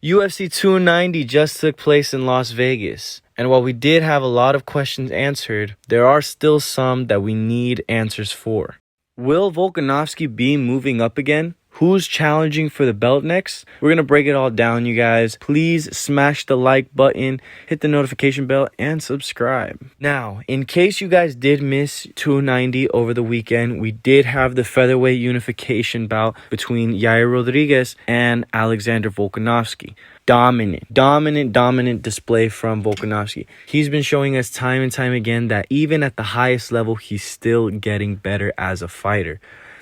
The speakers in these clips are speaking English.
UFC 290 just took place in Las Vegas. And while we did have a lot of questions answered, there are still some that we need answers for. Will Volkanovski be moving up again? Who's challenging for the belt next? We're going to break it all down, you guys. Please smash the like button, hit the notification bell, and subscribe. Now, in case you guys did miss 290 over the weekend, we did have the featherweight unification bout between Yair Rodriguez and Alexander Volkanovski. Dominant display from Volkanovski. He's been showing us time and time again that even at the highest level, he's still getting better as a fighter.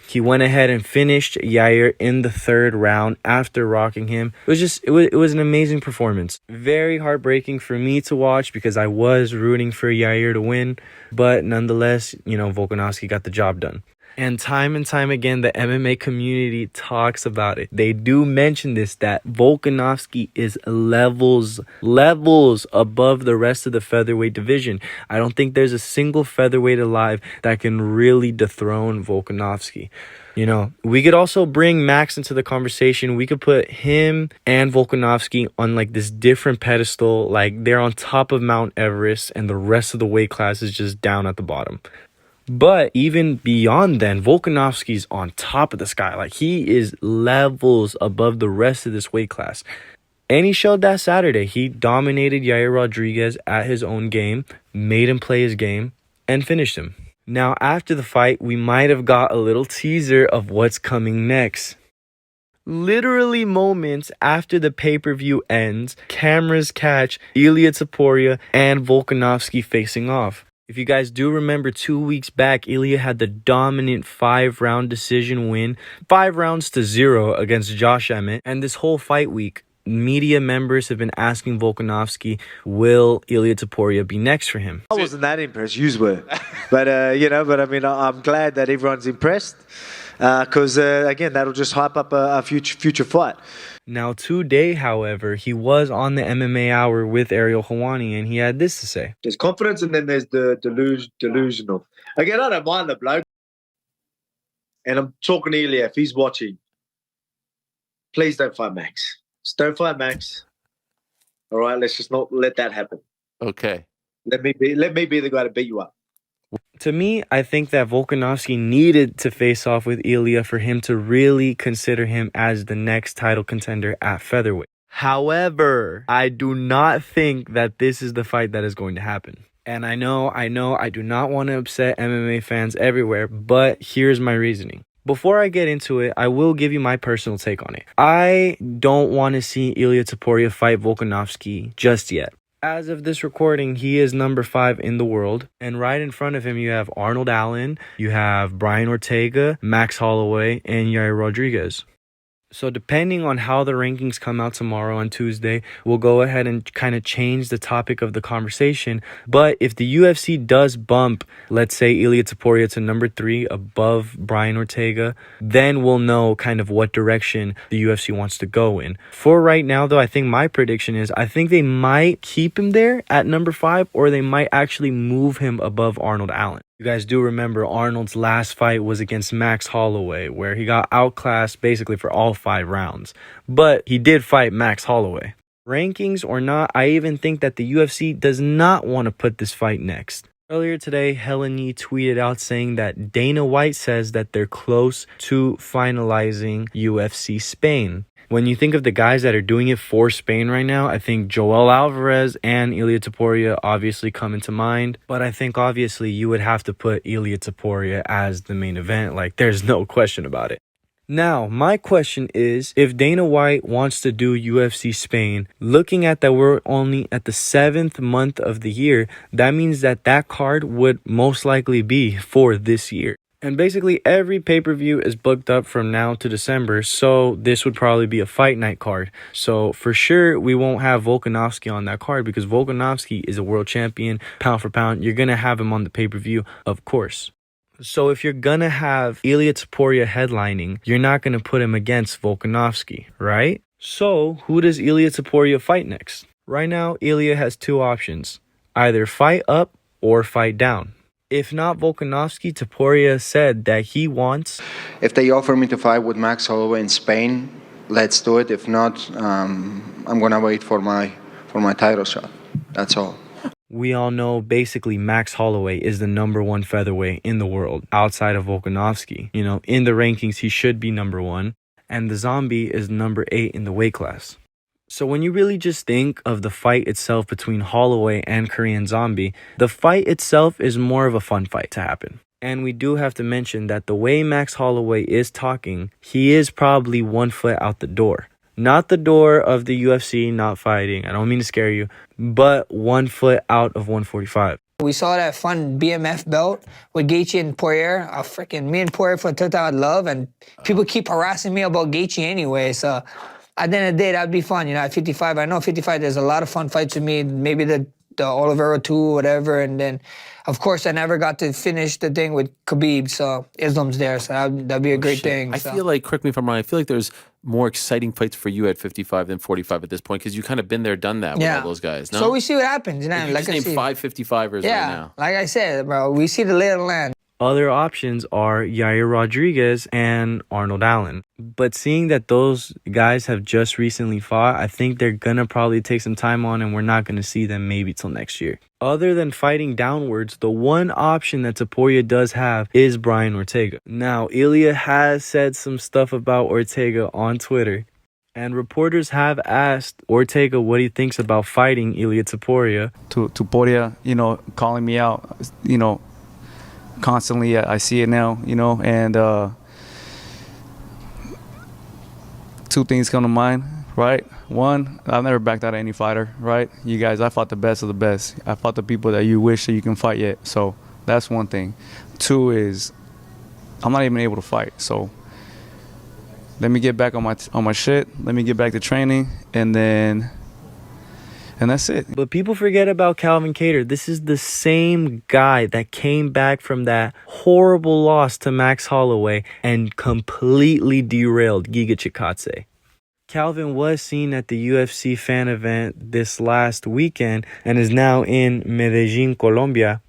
He went ahead and finished Yair in the third round after rocking him. It was an amazing performance. Very heartbreaking for me to watch because I was rooting for Yair to win. But nonetheless, Volkanovski got the job done. And time again, the MMA community talks about it. They do mention this, that Volkanovski is levels above the rest of the featherweight division. I don't think there's a single featherweight alive that can really dethrone Volkanovski. We could also bring Max into the conversation. We could put him and Volkanovski on like this different pedestal. Like they're on top of Mount Everest and the rest of the weight class is just down at the bottom. But even beyond then, Volkanovski's on top of the sky. Like he is levels above the rest of this weight class. And he showed that Saturday. He dominated Yair Rodriguez at his own game, made him play his game, and finished him. Now, after the fight, we might have got a little teaser of what's coming next. Literally moments after the pay-per-view ends, cameras catch Ilia Topuria and Volkanovski facing off. If you guys do remember, 2 weeks back, Ilia had the dominant 5-round decision win, 5-0 against Josh Emmett. And this whole fight week, media members have been asking Volkanovski, will Ilia Topuria be next for him? I wasn't that impressed, you were. But I'm glad that everyone's impressed because, again, that'll just hype up a future fight. Now, today, however, he was on the MMA Hour with Ariel Helwani, and he had this to say. There's confidence, and then there's the delusional. Again, I don't mind the bloke. And I'm talking to Ilya, if he's watching, please don't fight Max. Just don't fight Max. All right, let's just not let that happen. Okay. Let me be the guy to beat you up. To me, I think that Volkanovski needed to face off with Ilia for him to really consider him as the next title contender at featherweight. However, I do not think that this is the fight that is going to happen. And I know, I do not want to upset MMA fans everywhere, but here's my reasoning. Before I get into it, I will give you my personal take on it. I don't want to see Ilia Topuria fight Volkanovski just yet. As of this recording, he is number 5 in the world. And right in front of him, you have Arnold Allen, you have Brian Ortega, Max Holloway, and Yair Rodriguez. So depending on how the rankings come out tomorrow on Tuesday, we'll go ahead and kind of change the topic of the conversation. But if the UFC does bump, let's say, Ilia Topuria to number 3 above Brian Ortega, then we'll know kind of what direction the UFC wants to go in. For right now, though, I think my prediction is I think they might keep him there at number 5, or they might actually move him above Arnold Allen. You guys do remember Arnold's last fight was against Max Holloway, where he got outclassed basically for all 5 rounds. But he did fight Max Holloway. Rankings or not, I even think that the UFC does not want to put this fight next. Earlier today, Helen Yee tweeted out saying that Dana White says that they're close to finalizing UFC Spain. When you think of the guys that are doing it for Spain right now, I think Joel Alvarez and Ilia Topuria obviously come into mind. But I think obviously you would have to put Ilia Topuria as the main event. Like, there's no question about it. Now, my question is, if Dana White wants to do UFC Spain, looking at that we're only at the 7th month of the year, that means that that card would most likely be for this year. And basically every pay-per-view is booked up from now to December, so this would probably be a fight night card. So for sure, we won't have Volkanovski on that card because Volkanovski is a world champion, pound for pound. You're going to have him on the pay-per-view, of course. So if you're going to have Ilia Topuria headlining, you're not going to put him against Volkanovski, right? So who does Ilia Topuria fight next? Right now, Ilia has 2 options. Either fight up or fight down. If not Volkanovski, Topuria said that he wants... If they offer me to fight with Max Holloway in Spain, let's do it. If not, I'm gonna wait for my title shot. That's all. We all know basically Max Holloway is the number one featherweight in the world outside of Volkanovski. You know, in the rankings, he should be number one. And the Zombie is number 8 in the weight class. So when you really just think of the fight itself between Holloway and Korean Zombie, the fight itself is more of a fun fight to happen. And we do have to mention that the way Max Holloway is talking, he is probably 1 foot out the door. Not the door of the UFC, not fighting. I don't mean to scare you, but 1 foot out of 145. We saw that fun BMF belt with Gaethje and Poirier. Me and Poirier took that with love, and people keep harassing me about Gaethje anyway. So at the end of the day, that'd be fun. You know, at 55, I know 55, there's a lot of fun fights with me. Maybe the Oliveira 2, whatever. And then, of course, I never got to finish the thing with Khabib. So Islam's there. So that'd be a great thing. I feel like, correct me if I'm wrong, I feel like there's more exciting fights for you at 55 than 45 at this point, because you kind of been there, done that with all those guys. No? So we see what happens. You know, you just named 5 55ers right now. Like I said, bro, we see the lay of the land. Other options are Yair Rodriguez and Arnold Allen. But seeing that those guys have just recently fought, I think they're going to probably take some time on, and we're not going to see them maybe till next year. Other than fighting downwards, the one option that Topuria does have is Brian Ortega. Now, Ilya has said some stuff about Ortega on Twitter, and reporters have asked Ortega what he thinks about fighting Ilya Topuria. Topuria, you know, calling me out, you know, constantly. I see it now, you know, and two things come to mind, right? One, I've never backed out of any fighter, right? You guys, I fought the best of the best. I fought the people that you wish that you can fight yet. So that's one thing. Two is I'm not even able to fight. So let me get back on my shit. Let me get back to training, and that's it. But people forget about Calvin Kattar. This is the same guy that came back from that horrible loss to Max Holloway and completely derailed Giga Chikadze. Calvin was seen at the UFC fan event this last weekend and is now in Medellin, Colombia.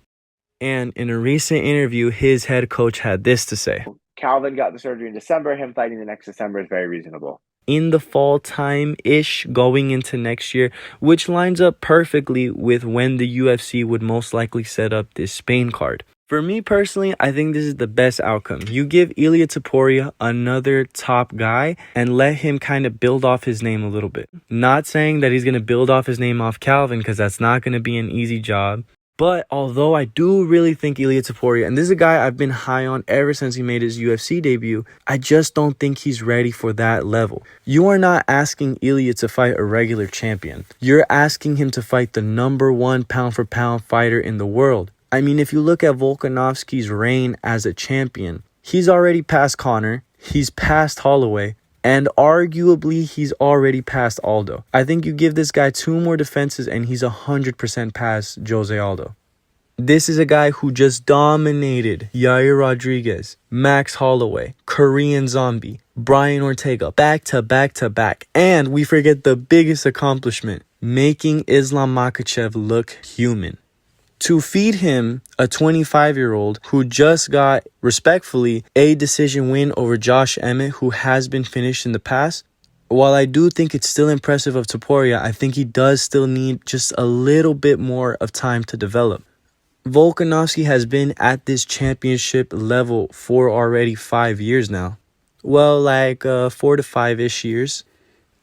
And in a recent interview, his head coach had this to say. Calvin got the surgery in December. Him fighting the next December is very reasonable. In the fall time-ish going into next year, which lines up perfectly with when the UFC would most likely set up this Spain card. For me personally, I think this is the best outcome. You give Ilya Topuria another top guy and let him kind of build off his name a little bit. Not saying that he's going to build off his name off Calvin, because that's not going to be an easy job. But although I do really think Ilya Topuria, and this is a guy I've been high on ever since he made his UFC debut, I just don't think he's ready for that level. You are not asking Ilya to fight a regular champion. You're asking him to fight the number 1 pound-for-pound fighter in the world. I mean, if you look at Volkanovski's reign as a champion, he's already past Conor, he's past Holloway, and arguably he's already past Aldo. I think you give this guy 2 more defenses and he's 100% past Jose Aldo. This is a guy who just dominated Yair Rodriguez, Max Holloway, Korean Zombie, Brian Ortega, back to back to back. And we forget the biggest accomplishment, making Islam Makhachev look human. To feed him a 25-year-old who just got, respectfully, a decision win over Josh Emmett, who has been finished in the past, while I do think it's still impressive of Topuria, I think he does still need just a little bit more of time to develop. Volkanovski has been at this championship level for already 5 years now. Well, like 4 to 5-ish years.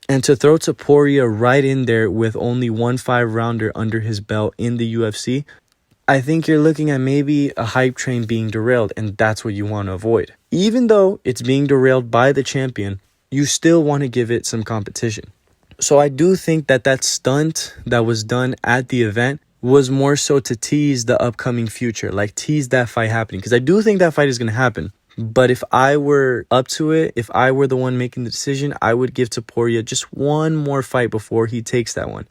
And to throw Topuria right in there with only 1 5-rounder under his belt in the UFC, I think you're looking at maybe a hype train being derailed, and that's what you want to avoid. Even though it's being derailed by the champion, you still want to give it some competition. So I do think that stunt that was done at the event was more so to tease the upcoming future, like tease that fight happening, because I do think that fight is going to happen. But if I were up to it, if I were the one making the decision, I would give Topuria just 1 more fight before he takes that one.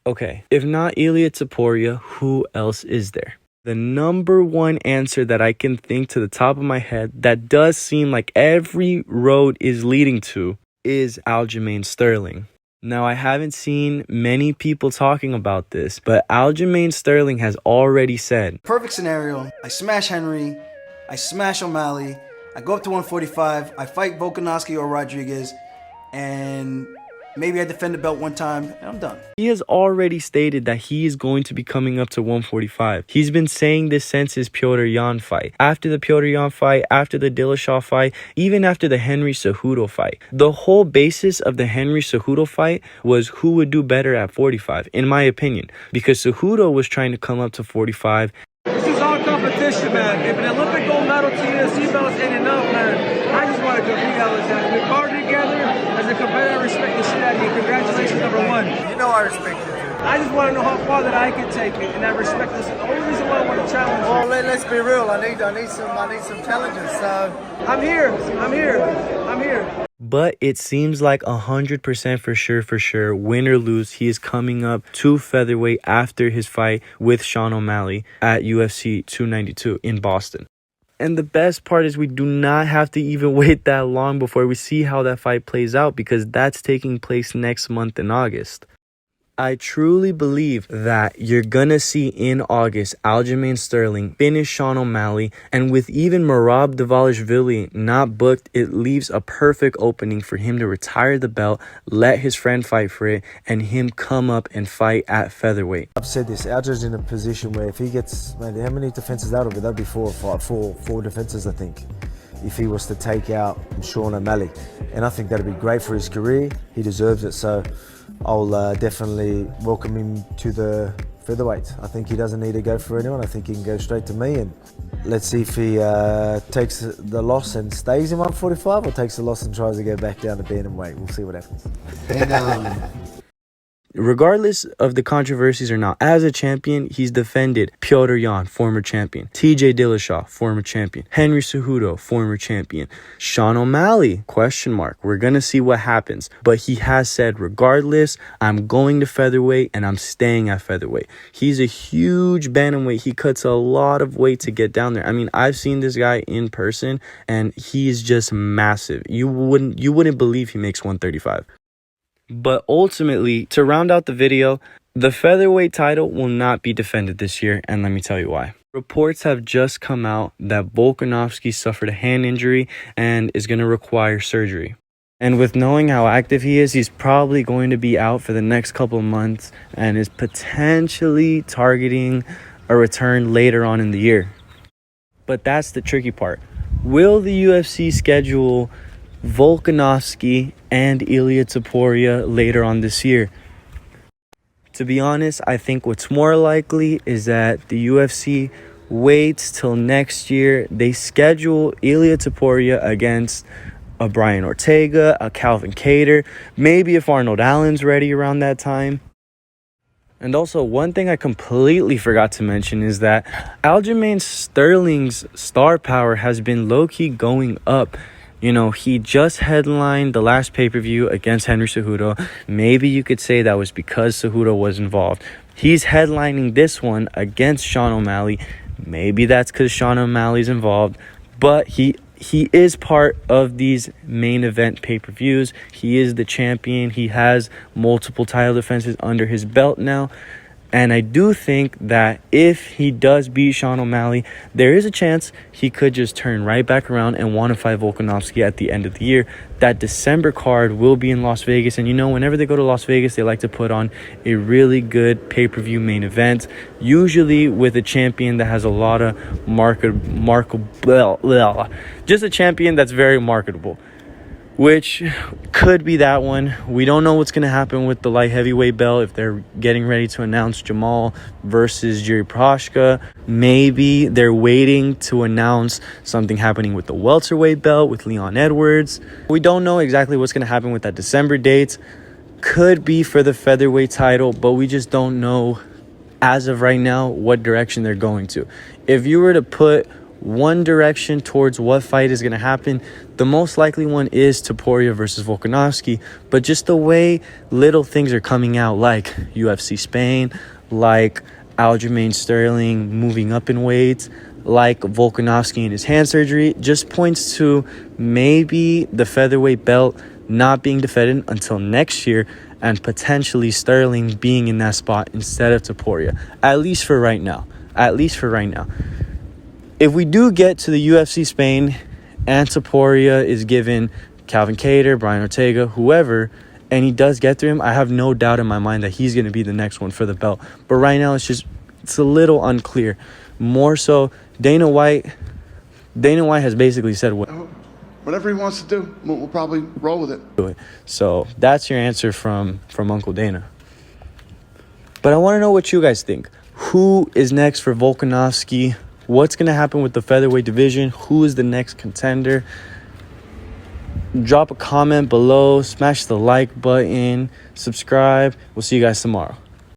Okay, if not Ilya Topuria, who else is there? The number 1 answer that I can think to the top of my head that does seem like every road is leading to is Aljamain Sterling. Now, I haven't seen many people talking about this, but Aljamain Sterling has already said, perfect scenario, I smash Henry, I smash O'Malley, I go up to 145, I fight Volkanovski or Rodriguez, and maybe I defend the belt one time, and I'm done. He has already stated that he is going to be coming up to 145. He's been saying this since his Petr Yan fight. After the Petr Yan fight, after the Dillashaw fight, even after the Henry Cejudo fight. The whole basis of the Henry Cejudo fight was who would do better at 45, in my opinion. Because Cejudo was trying to come up to 45. This is all competition, man. If an Olympic gold medal TSC belts ain't enough, man, I just want to compete how it's at. We party together as a competitor. I respect the shit out of you. Congratulations, number one. You know I respect you, too. I just want to know how far that I can take it, and I respect this. The only reason why I want to challenge you. Well, let's be real. I need some challenges. So I'm here. But it seems like 100% for sure, win or lose, he is coming up to featherweight after his fight with Sean O'Malley at UFC 292 in Boston. And the best part is we do not have to even wait that long before we see how that fight plays out, because that's taking place next month in August. I truly believe that you're gonna see in August Aljamain Sterling finish Sean O'Malley, and with even Merab Dvalishvili not booked, it leaves a perfect opening for him to retire the belt, let his friend fight for it, and him come up and fight at featherweight. I've said this, Alja's in a position where if he gets, man, how many defenses that'll be? That'll be four defenses, I think, if he was to take out Sean O'Malley. And I think that'd be great for his career. He deserves it. So I'll definitely welcome him to the featherweight. I think he doesn't need to go for anyone. I think he can go straight to me, and let's see if he takes the loss and stays in 145, or takes the loss and tries to go back down to bantamweight. We'll see what happens. And, regardless of the controversies or not, as a champion, he's defended Petr Yan, former champion, TJ Dillashaw, former champion, Henry Cejudo, former champion, Sean O'Malley, question mark. We're going to see what happens. But he has said, regardless, I'm going to featherweight and I'm staying at featherweight. He's a huge bantamweight. He cuts a lot of weight to get down there. I mean, I've seen this guy in person and he's just massive. You wouldn't believe he makes 135. But ultimately, to round out the video, the featherweight title will not be defended this year, and let me tell you why. Reports have just come out that Volkanovski suffered a hand injury and is going to require surgery. And with knowing how active he is, he's probably going to be out for the next couple of months and is potentially targeting a return later on in the year. But that's the tricky part. Will the UFC schedule Volkanovski and Ilia Topuria later on this year? To be honest, I think what's more likely is that the UFC waits till next year. They schedule Ilia Topuria against a Brian Ortega, a Calvin Kattar, maybe if Arnold Allen's ready around that time. And also, one thing I completely forgot to mention is that Aljamain Sterling's star power has been low-key going up. You know, he just headlined the last pay-per-view against Henry Cejudo. Maybe you could say that was because Cejudo was involved. He's headlining this one against Sean O'Malley. Maybe that's because Sean O'Malley's involved. But he is part of these main event pay-per-views. He is the champion. He has multiple title defenses under his belt now. And I do think that if he does beat Sean O'Malley, there is a chance he could just turn right back around and want to fight Volkanovski at the end of the year. That December card will be in Las Vegas. And you know, whenever they go to Las Vegas, they like to put on a really good pay-per-view main event, usually with a champion that has a lot of just a champion that's very marketable, which could be that one. We don't know what's going to happen with the light heavyweight belt, if they're getting ready to announce Jamal versus Jiri Prochazka. Maybe they're waiting to announce something happening with the welterweight belt with Leon Edwards. We don't know exactly what's going to happen with that December date. Could be for the featherweight title, but we just don't know as of right now what direction they're going to. If you were to put one direction towards what fight is going to happen, the most likely one is Topuria versus Volkanovski. But just the way little things are coming out, like UFC Spain, like Aljamain Sterling moving up in weight, like Volkanovski and his hand surgery, just points to maybe the featherweight belt not being defended until next year, and potentially Sterling being in that spot instead of Topuria, at least for right now. If we do get to the UFC Spain and Topuria is given Calvin Kattar, Brian Ortega, whoever, and he does get through him, I have no doubt in my mind that he's going to be the next one for the belt. But right now, it's a little unclear. More so, Dana White has basically said whatever he wants to do, we'll probably roll with it. So that's your answer from Uncle Dana. But I want to know what you guys think. Who is next for Volkanovski? What's going to happen with the featherweight division? Who is the next contender? Drop a comment below. Smash the like button. Subscribe. We'll see you guys tomorrow.